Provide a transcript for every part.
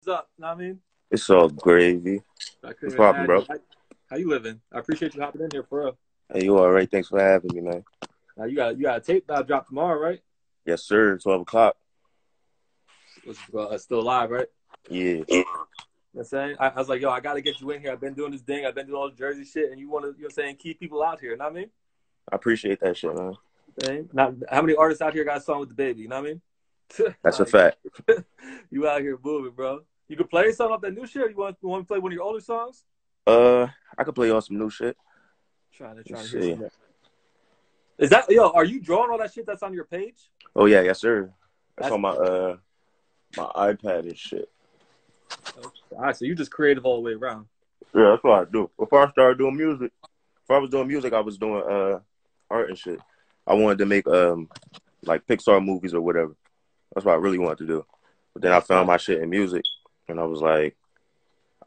What's up? Know what I mean? It's all gravy. I couldn't What's even poppin', add bro? you. How you living? I appreciate you hopping in here for real. Hey, you all right? Thanks for having me, man. Now you got a tape that drop tomorrow, right? Yes, sir. 12 o'clock. It's still alive, right? Yeah. You know what I'm saying? I was like, yo, I got to get you in here. I've been doing this thing. I've been doing all the Jersey shit, and you want to, you know what I'm saying, keep people out here. You know what I mean? I appreciate that shit, man. Now, how many artists out here got a song with DaBaby? You know what I mean? That's a Like, fact. you out here moving, bro. You can play something off that new shit. Or you want to play one of your older songs? I could play on some new shit. Trying to Let's hear see. some. Is that Are you drawing all that shit that's on your page? Oh, yeah. Yes, sir. That's That's on my iPad and shit. all right. So you just creative all the way around. Yeah, that's what I do. Before I started doing music, I was doing art and shit. I wanted to make like Pixar movies or whatever. That's what I really wanted to do. But then I found my shit in music, and I was like,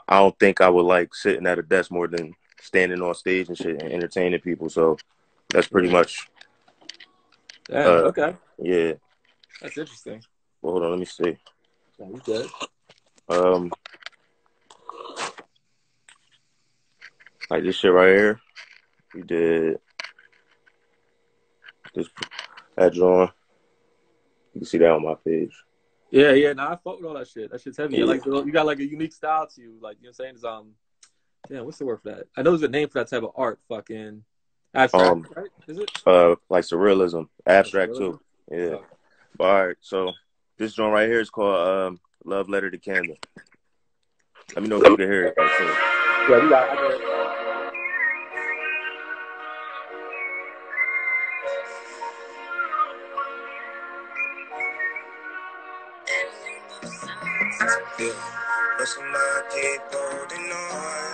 I don't think I would like sitting at a desk more than standing on stage and shit and entertaining people. So that's pretty much. Yeah. Okay. Yeah. That's interesting. Well, hold on, let me see. Yeah, you good. Like this shit right here. We did this that drawing. You can see that on my page. Yeah. Nah, I fuck with all that shit. That shit's heavy. Yeah. Like you got like a unique style to you. Like, you know what I'm saying? It's damn, what's the word for that? I know there's a name for that type of art. Fucking abstract, right? Is it? Like surrealism, abstract Surrealism? too. Yeah. Oh. But, all right, so this joint right here is called Love Letter to Candle. Let me know if you can hear it. Yeah, we got. I got it. But somebody keep holding on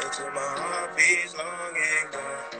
until my heart beats long and gone.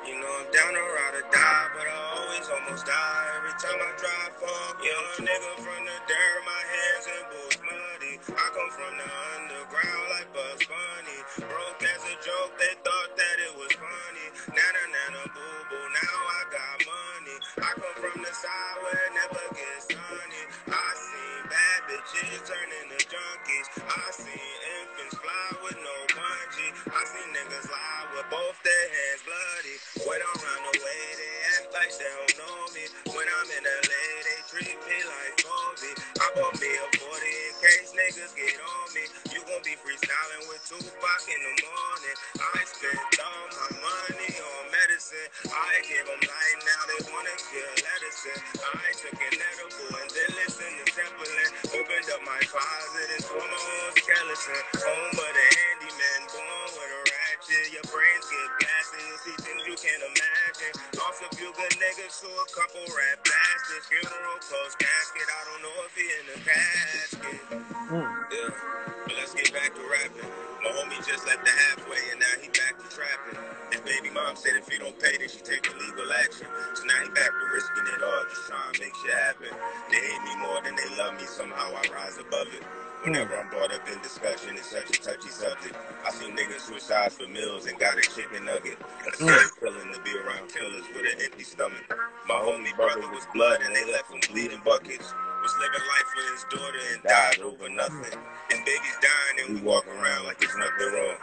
You know I'm down to ride or die, but I always almost die every time I drive far. Young nigga from the dirt, my hands and boots muddy. I come from the underground like Bugs Bunny. Broke as a joke, they thought that it was funny. Nana nana boo boo, now I got money. I come from the side where it never gets sunny. I seen bad bitches turn into junkies. I seen infants fly with no bungee. I seen niggas lie with both their hands bloody. When I'm run away, they act like they don't know me. When I'm in LA, they treat me like Kobe. I bought me a 40 in case niggas get on me. You gon' be freestyling with Tupac in the morning. I spent all my money on medicine. I give them life, now they wanna kill medicine. I took an edible and then listened to Zeppelin. Opened up my closet and saw my own skeleton. Home of the handyman, born with a ratchet. Your brains get blasted, you see things you can't imagine. Lost a few good niggas to a couple rap bastards. Funeral closed casket, I don't know if he in the casket. Yeah, but let's get back to rapping. My homie just left the halfway and now he back to trapping. His baby mom said if he don't pay, then she taking legal action. So now he back to risking it all, just trying to make shit happen. They hate me more than they love me, somehow I rise above it. Whenever I'm brought up in discussion, it's such a touchy subject. I see niggas switch sides for meals and got a chicken nugget. A scary feeling to be around killers with an empty stomach. My homie brother was blood and they left him bleeding buckets. Was living life with his daughter and died over nothing. His baby's dying and we walk around like there's nothing wrong.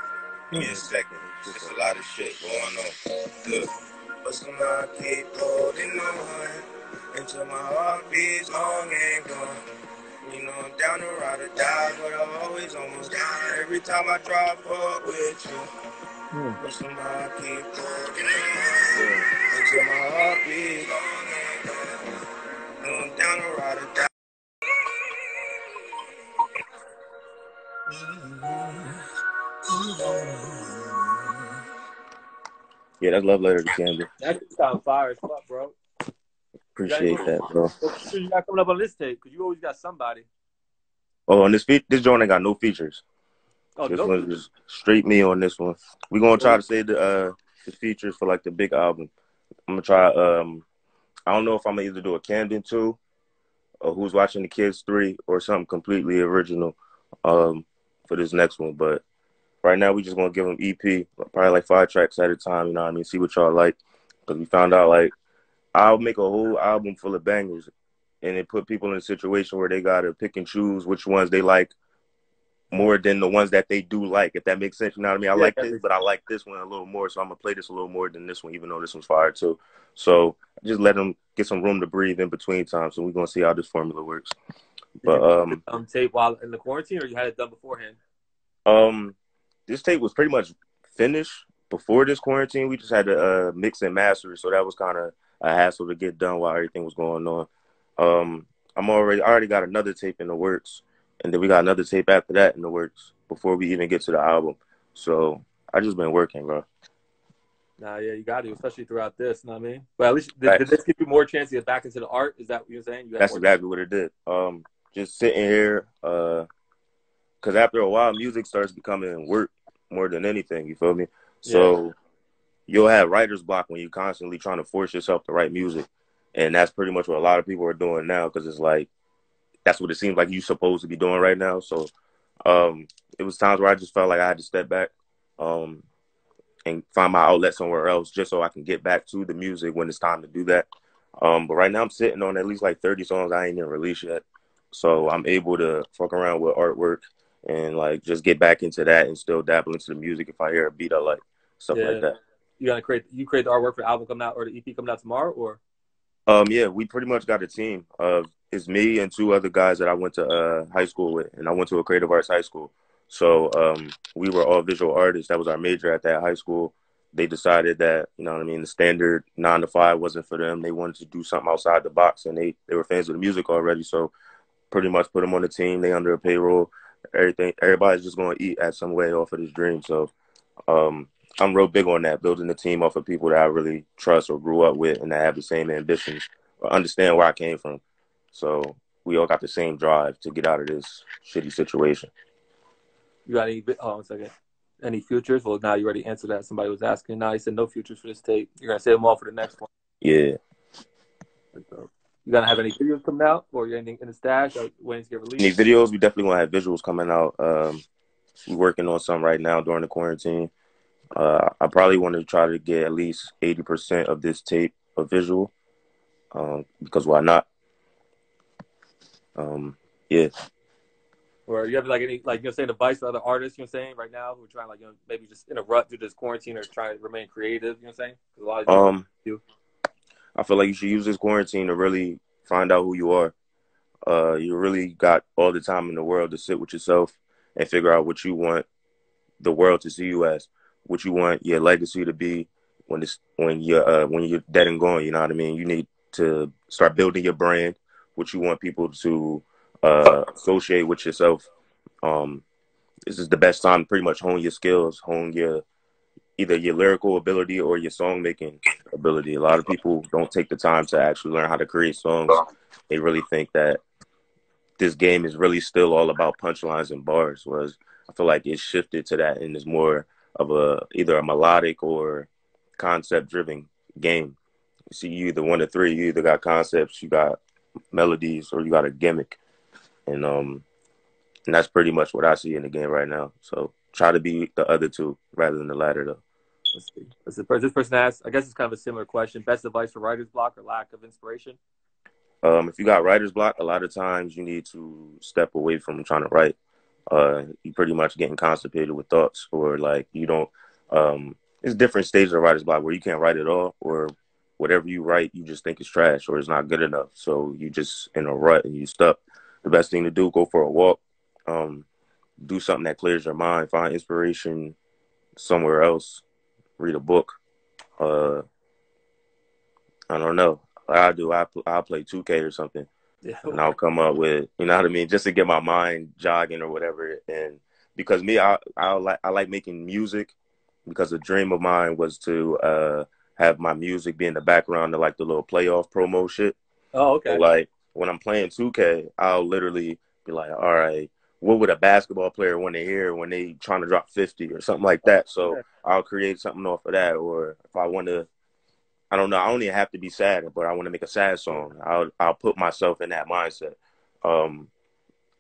Give me a second, it's just a lot of shit going on. Good. But somehow I keep holding on until my heart beats long and gone. You know I'm down to ride or die, but I always almost die every time I drive forward with you. But somehow I keep holding on until my heart beats long and gone. You know I'm down to ride or die. Yeah, that's Love Letter to Candle. That shit sound fire as fuck, bro. Appreciate that, bro. What features you got coming up on this tape? Because you always got somebody. Oh, on this joint ain't got no features. Oh, This no. one's just straight me on this one. We gonna try to save the features for like the big album. I'm gonna try. I don't know if I'm gonna either do a Camden 2 or Who's Watching the Kids 3 or something completely original for this next one. But right now we just gonna give them EP, probably like 5 tracks at a time. You know what I mean? See what y'all like, because we found out like I'll make a whole album full of bangers, and it put people in a situation where they gotta pick and choose which ones they like more than the ones that they do like, if that makes sense. You know what I mean? I Yeah, like this, but I like this one a little more, so I'm going to play this a little more than this one, even though this one's fire too. So just let them get some room to breathe in between times, so we're going to see how this formula works. Did But you tape while in the quarantine, or you had it done beforehand? this tape was pretty much finished before this quarantine. We just had to mix and master it, so that was kind of a hassle to get done while everything was going on. I already got another tape in the works, and then we got another tape after that in the works before we even get to the album. So I just been working, bro. Nah, yeah, you got to, especially throughout this. You know what I mean? But at least did this give you more chance to get back into the art? Is that what you're saying? That's exactly what it did. Just sitting here, because after a while, music starts becoming work more than anything. You feel me? So you'll have writer's block when you're constantly trying to force yourself to write music. And that's pretty much what a lot of people are doing now, because it's like, that's what it seems like you're supposed to be doing right now. So it was times where I just felt like I had to step back and find my outlet somewhere else just so I can get back to the music when it's time to do that. But right now I'm sitting on at least like 30 songs I ain't even released yet. So I'm able to fuck around with artwork and like just get back into that and still dabble into the music if I hear a beat I like, stuff like that. You create the artwork for the album coming out or the EP coming out tomorrow, or? Yeah, we pretty much got a team of it's me and two other guys that I went to high school with, and I went to a creative arts high school. So we were all visual artists. That was our major at that high school. They decided that, you know what I mean, the standard 9 to 5 wasn't for them. They wanted to do something outside the box, and they were fans of the music already. So pretty much put them on the team. They under a payroll. Everybody's just going to eat at some way off of this dream. So I'm real big on that, building a team off of people that I really trust or grew up with and that have the same ambitions or understand where I came from. So we all got the same drive to get out of this shitty situation. You got any? One second. Any futures? Well, now you already answered that. Somebody was asking. Now he said no futures for this tape. You're gonna save them all for the next one. Yeah. You gonna have any videos coming out, or you anything in the stash, or waiting to get released? Any videos? We definitely gonna have visuals coming out. We're working on some right now during the quarantine. I probably want to try to get at least 80% of this tape a visual, because why not? Yeah. Or you have like any, like, you're saying, advice to other artists, you're saying right now who are trying, like, maybe just in a rut through this quarantine or trying to remain creative, you know what I'm saying? A lot of do. I feel like you should use this quarantine to really find out who you are. You really got all the time in the world to sit with yourself and figure out what you want the world to see you as, what you want your legacy to be when you're dead and gone. You know what I mean? You need to start building your brand, what you want people to associate with yourself. This is the best time to pretty much hone your skills, hone either your lyrical ability or your song making ability. A lot of people don't take the time to actually learn how to create songs. They really think that this game is really still all about punchlines and bars, whereas I feel like it's shifted to that and is more of either a melodic or concept driven game. You see, you either one of three. You either got concepts, you got melodies, or you got a gimmick. And that's pretty much what I see in the game right now. So try to be the other two rather than the latter, though. Let's see. This person asked, I guess it's kind of a similar question. Best advice for writer's block or lack of inspiration? If you got writer's block, a lot of times you need to step away from trying to write. You pretty much getting constipated with thoughts, or like you don't. It's different stages of writer's block where you can't write at all, or whatever you write, you just think it's trash or it's not good enough. So you just in a rut and you stuck. The best thing to do, go for a walk. Do something that clears your mind. Find inspiration somewhere else. Read a book. I don't know. I'll play 2K or something. Yeah. And I'll come up with, you know what I mean, just to get my mind jogging or whatever. And because me, I like making music, because a dream of mine was to have my music be in the background to like the little playoff promo shit. Oh, okay. So, like when I'm playing 2K, I'll literally be like, all right, what would a basketball player want to hear when they trying to drop 50 or something like that? So I'll create something off of that. Or if I want to, I don't know, I don't even have to be sad, but I want to make a sad song, I'll put myself in that mindset.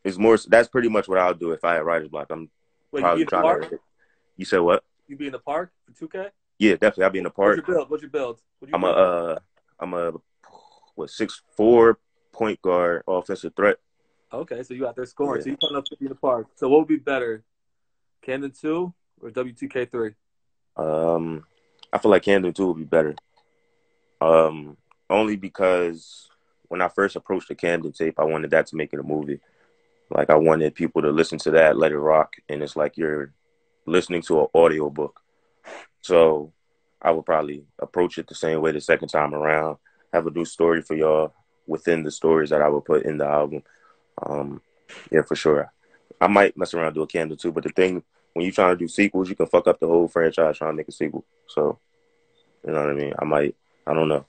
It's more, that's pretty much what I'll do if I had writer's block. I'm probably trying to. You said what? You be in the park for 2K? Yeah, definitely. I'll be in the park. What's your build? I'm a 6'4" point guard, offensive threat. Okay, so you out there scoring. Yeah. So you putting up 50 in the park. So what would be better, Camden 2 or W2K3? I feel like Camden 2 would be better. Only because when I first approached the Camden tape, I wanted that to make it a movie. Like, I wanted people to listen to that, let it rock, and it's like you're listening to an audio book. So I would probably approach it the same way the second time around, have a new story for y'all within the stories that I would put in the album. Yeah, for sure. I might mess around and do a Camden too, but the thing, when you're trying to do sequels, you can fuck up the whole franchise trying to make a sequel. So, you know what I mean? I don't know.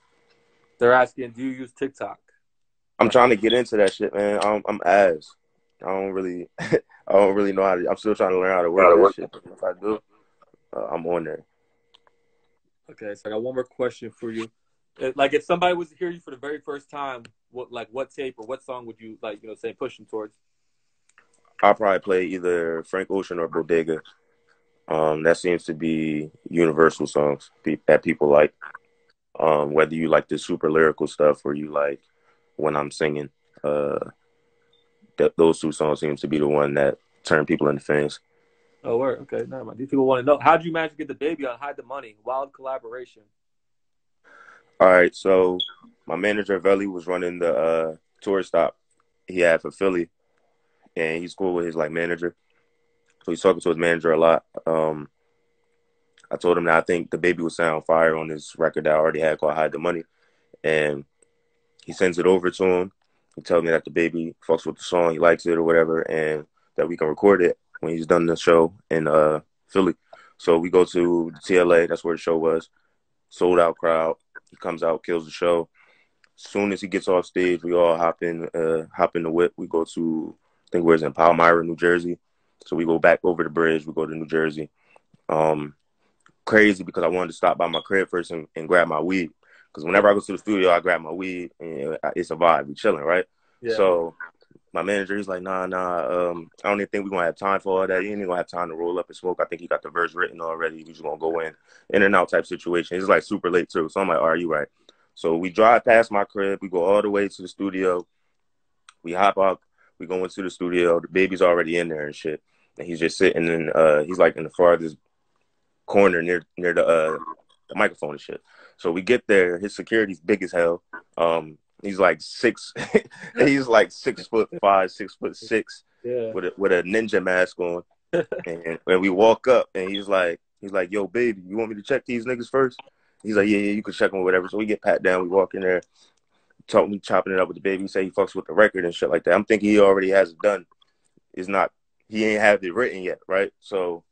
They're asking, do you use TikTok? I'm trying to get into that shit, man. I'm ass. I don't really, I don't really know how to. I'm still trying to learn how to work that shit. But if I do, I'm on there. Okay, so I got one more question for you. Like, if somebody was to hear you for the very first time, what tape or what song would you like, say, push them towards? I'll probably play either Frank Ocean or Bodega. That seems to be universal songs that people like. Whether you like the super lyrical stuff or you like when I'm singing, those two songs seems to be the one that turn people into fans. Oh, word. Okay, never mind. These people want to know, how did you manage to get DaBaby on Hide the Money? Wild collaboration. All right, so my manager Veli was running the tour stop he had for Philly, and he's cool with his manager, so he's talking to his manager a lot. I told him that I think DaBaby would sound fire on this record that I already had called Hide the Money, and he sends it over to him. He tells me that DaBaby fucks with the song, he likes it or whatever, and that we can record it when he's done the show in Philly. So we go to the TLA, that's where the show was, sold out crowd. He comes out, kills the show. As soon as he gets off stage, we all hop in the whip. We go to, I think we're in Palmyra, New Jersey. So we go back over the bridge. We go to New Jersey. Crazy because I wanted to stop by my crib first and grab my weed. Because whenever I go to the studio, I grab my weed and it's a vibe. We chilling, right? Yeah. So my manager, he's like, nah. I don't even think we're gonna have time for all that. He ain't gonna have time to roll up and smoke. I think he got the verse written already. He's just gonna go in and out type situation. It's like super late too. So I'm like, are you right? So we drive past my crib. We go all the way to the studio. We hop up. We go into the studio. DaBaby's already in there and shit. And he's just sitting in. He's like in the farthest corner near the microphone and shit. So we get there. His security's big as hell. He's like 6. He's like 6'5", 6'6", yeah, with a ninja mask on. And when we walk up, and he's like, yo, baby, you want me to check these niggas first? He's like, yeah, you can check them or whatever. So we get pat down. We walk in there, me chopping it up with DaBaby. He say he fucks with the record and shit like that. I'm thinking he already has it done. He ain't have it written yet, right? So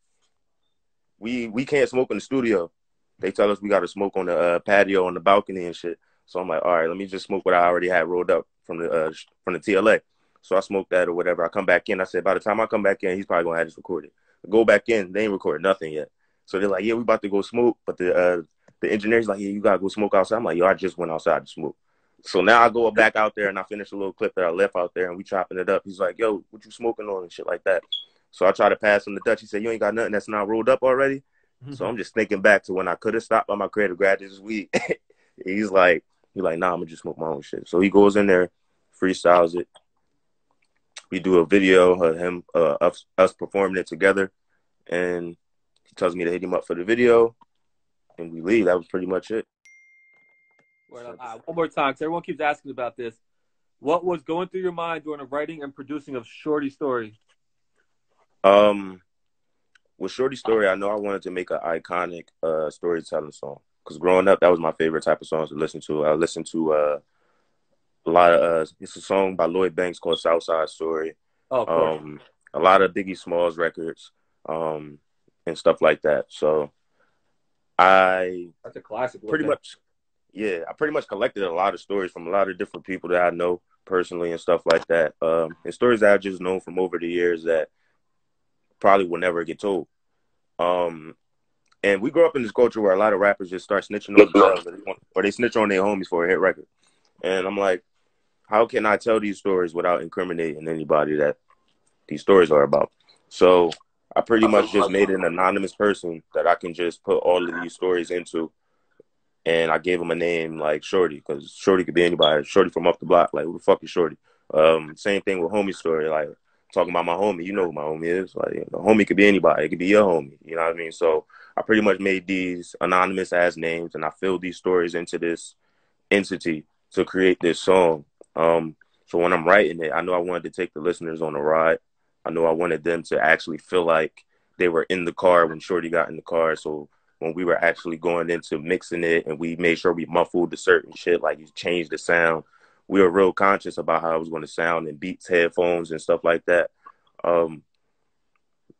we can't smoke in the studio. They tell us we got to smoke on the patio on the balcony and shit. So I'm like, all right, let me just smoke what I already had rolled up from the TLA. So I smoked that or whatever. I come back in. I said, by the time I come back in, he's probably gonna have this recorded. I go back in, they ain't recorded nothing yet. So they're like, yeah, we about to go smoke, but the engineer's like, yeah, you gotta go smoke outside. I'm like, yo, I just went outside to smoke. So now I go back out there and I finish a little clip that I left out there and we chopping it up. He's like, yo, what you smoking on and shit like that. So I try to pass him the Dutch. He said, you ain't got nothing that's not rolled up already? So I'm just thinking back to when I could have stopped by my crib to grab this weed. He's like, nah, I'm gonna just smoke my own shit. So he goes in there, freestyles it. We do a video of him, us performing it together, and he tells me to hit him up for the video, and we leave. That was pretty much it. One more time, because everyone keeps asking about this. What was going through your mind during the writing and producing of Shorty's Story? With Shorty's Story, I know I wanted to make an iconic storytelling song. Because growing up, that was my favorite type of songs to listen to. I listened to a lot of, it's a song by Lloyd Banks called Southside Story. Oh, of course. A lot of Biggie Smalls records and stuff like that. So That's a classic. Pretty much collected a lot of stories from a lot of different people that I know personally and stuff like that. And stories that I've just known from over the years that probably will never get told. And we grew up in this culture where a lot of rappers just start snitching on themselves or they snitch on their homies for a hit record. And I'm like, how can I tell these stories without incriminating anybody that these stories are about? So I pretty much just made an anonymous person that I can just put all of these stories into. And I gave him a name like Shorty, because Shorty could be anybody. Shorty from up the block, like, who the fuck is Shorty? Same thing with homie story. Like talking about my homie, you know who my homie is. Like the homie could be anybody. It could be your homie. You know what I mean? So I pretty much made these anonymous ass names, and I filled these stories into this entity to create this song. So when I'm writing it, I know I wanted to take the listeners on a ride. I know I wanted them to actually feel like they were in the car when Shorty got in the car. So when we were actually going into mixing it and we made sure we muffled the certain shit, like you changed the sound, we were real conscious about how it was going to sound in beats, headphones, and stuff like that.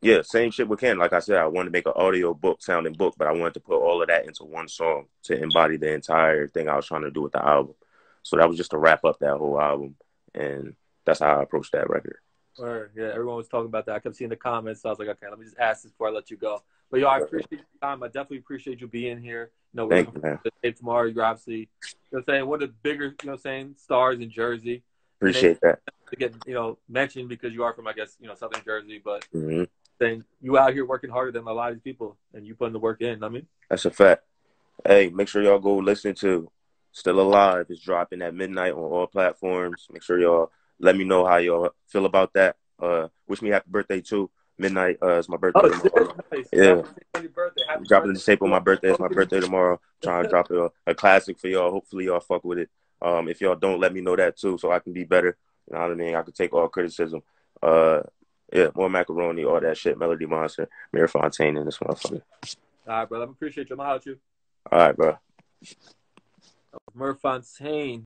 Yeah, same shit with Ken. Like I said, I wanted to make an audio book sounding book, but I wanted to put all of that into one song to embody the entire thing I was trying to do with the album. So that was just to wrap up that whole album. And that's how I approached that record. Yeah, everyone was talking about that. I kept seeing the comments, so I was like, okay, let me just ask this before I let you go. But yo, I appreciate your time. I definitely appreciate you being here. You know, we're going to tomorrow. You're obviously, you know what I'm saying, one of the bigger, you know what I'm saying, stars in Jersey. Appreciate that. To get, you know, mentioned because you are from, I guess, you know, Southern Jersey, but saying you out here working harder than a lot of these people and you putting the work in, I mean? That's a fact. Hey, make sure y'all go listen to Still Alive. It's dropping at midnight on all platforms. Make sure y'all let me know how y'all feel about that. Wish me happy birthday too. Midnight is my birthday tomorrow. Nice. Yeah. Dropping the tape on my birthday. It's my birthday tomorrow. Trying to drop a classic for y'all. Hopefully y'all fuck with it. If y'all don't, let me know that too so I can be better. You know what I mean? I can take all criticism. Yeah, more macaroni, all that shit. Melody Monster, Mir Fontane in this motherfucker. All right, brother. I appreciate you. I'm out you. All right, bro. Mir Fontane.